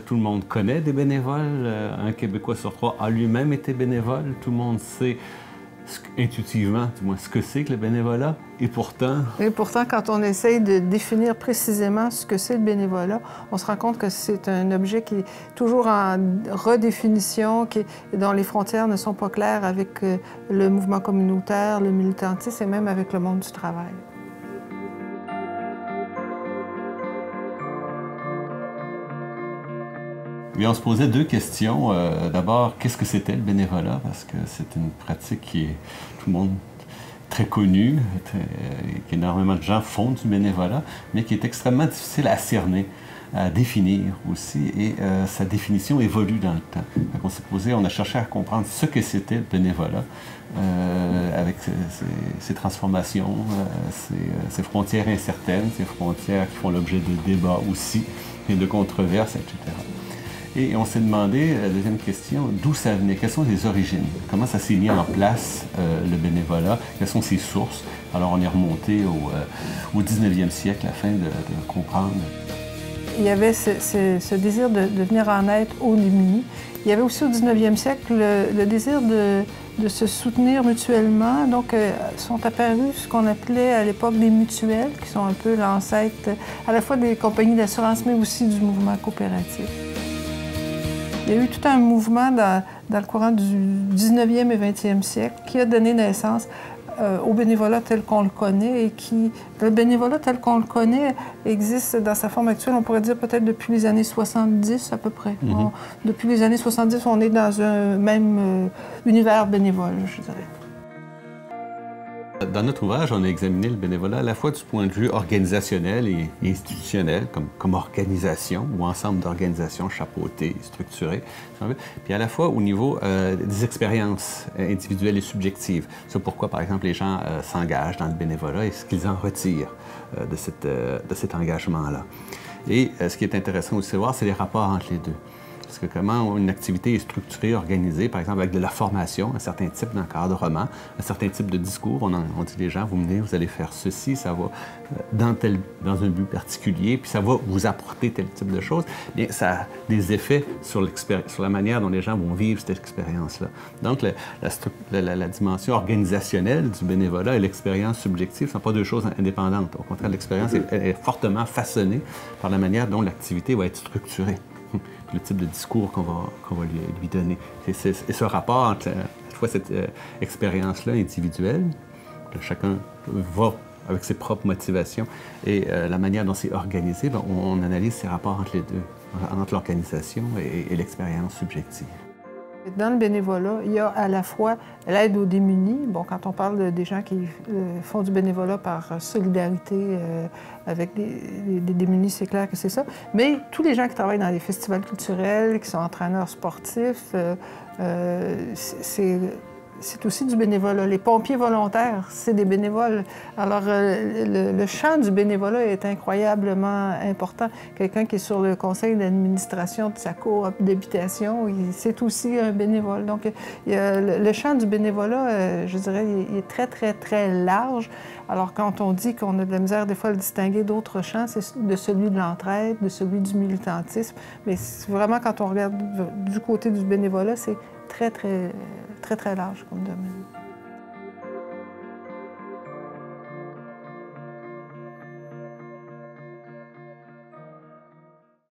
Tout le monde connaît des bénévoles. Un Québécois sur trois a lui-même été bénévole. Tout le monde sait intuitivement, du moins, ce que c'est que le bénévolat. Et pourtant, quand on essaye de définir précisément ce que c'est le bénévolat, on se rend compte que c'est un objet qui est toujours en redéfinition, dont les frontières ne sont pas claires avec le mouvement communautaire, le militantisme et même avec le monde du travail. Et on se posait deux questions. D'abord, qu'est-ce que c'était le bénévolat? Parce que c'est une pratique qui est, tout le monde, très connue, qu'énormément de gens font du bénévolat, mais qui est extrêmement difficile à cerner, à définir aussi, et sa définition évolue dans le temps. On a cherché à comprendre ce que c'était le bénévolat, avec ses transformations, ses frontières incertaines, ses frontières qui font l'objet de débats aussi, et de controverses, etc. Et on s'est demandé, la deuxième question, d'où ça venait, quelles sont les origines, comment ça s'est mis en place, le bénévolat, quelles sont ses sources. Alors on est remonté au 19e siècle afin de comprendre. Il y avait ce désir de venir en aide aux démunis. Il y avait aussi au 19e siècle le désir de se soutenir mutuellement. Donc sont apparus ce qu'on appelait à l'époque des mutuelles, qui sont un peu l'ancêtre à la fois des compagnies d'assurance, mais aussi du mouvement coopératif. Il y a eu tout un mouvement dans le courant du 19e et 20e siècle qui a donné naissance au bénévolat tel qu'on le connaît et le bénévolat tel qu'on le connaît existe dans sa forme actuelle, on pourrait dire peut-être depuis les années 70 à peu près. Depuis les années 70, on est dans un même univers bénévole, je dirais. Dans notre ouvrage, on a examiné le bénévolat à la fois du point de vue organisationnel et institutionnel, comme organisation ou ensemble d'organisations chapeautées, structurées, puis à la fois au niveau des expériences individuelles et subjectives. C'est pourquoi, par exemple, les gens s'engagent dans le bénévolat et ce qu'ils en retirent de cet engagement-là. Et ce qui est intéressant aussi de voir, c'est les rapports entre les deux. Parce que comment une activité est structurée, organisée, par exemple avec de la formation, un certain type d'encadrement, un certain type de discours. On dit les gens, vous venez, vous allez faire ceci, ça va dans un but particulier, puis ça va vous apporter tel type de choses. Bien, ça a des effets sur la manière dont les gens vont vivre cette expérience-là. Donc, la dimension organisationnelle du bénévolat et l'expérience subjective ne sont pas deux choses indépendantes. Au contraire, l'expérience est fortement façonnée par la manière dont l'activité va être structurée. Le type de discours qu'on va lui donner. Et ce rapport entre cette expérience-là individuelle, que chacun va avec ses propres motivations, et la manière dont c'est organisé, bien, on analyse ces rapports entre les deux, entre l'organisation et l'expérience subjective. Dans le bénévolat, il y a à la fois l'aide aux démunis. Bon, quand on parle des gens qui font du bénévolat par solidarité avec des démunis, c'est clair que c'est ça. Mais tous les gens qui travaillent dans les festivals culturels, qui sont entraîneurs sportifs, c'est aussi du bénévolat. Les pompiers volontaires, c'est des bénévoles. Alors, le champ du bénévolat est incroyablement important. Quelqu'un qui est sur le conseil d'administration de sa coop d'habitation, c'est aussi un bénévole. Donc, le champ du bénévolat, je dirais, il est très, très, très large. Alors, quand on dit qu'on a de la misère des fois à le distinguer d'autres champs, c'est de celui de l'entraide, de celui du militantisme. Mais vraiment, quand on regarde du côté du bénévolat, c'est très, très, très, très large comme domaine.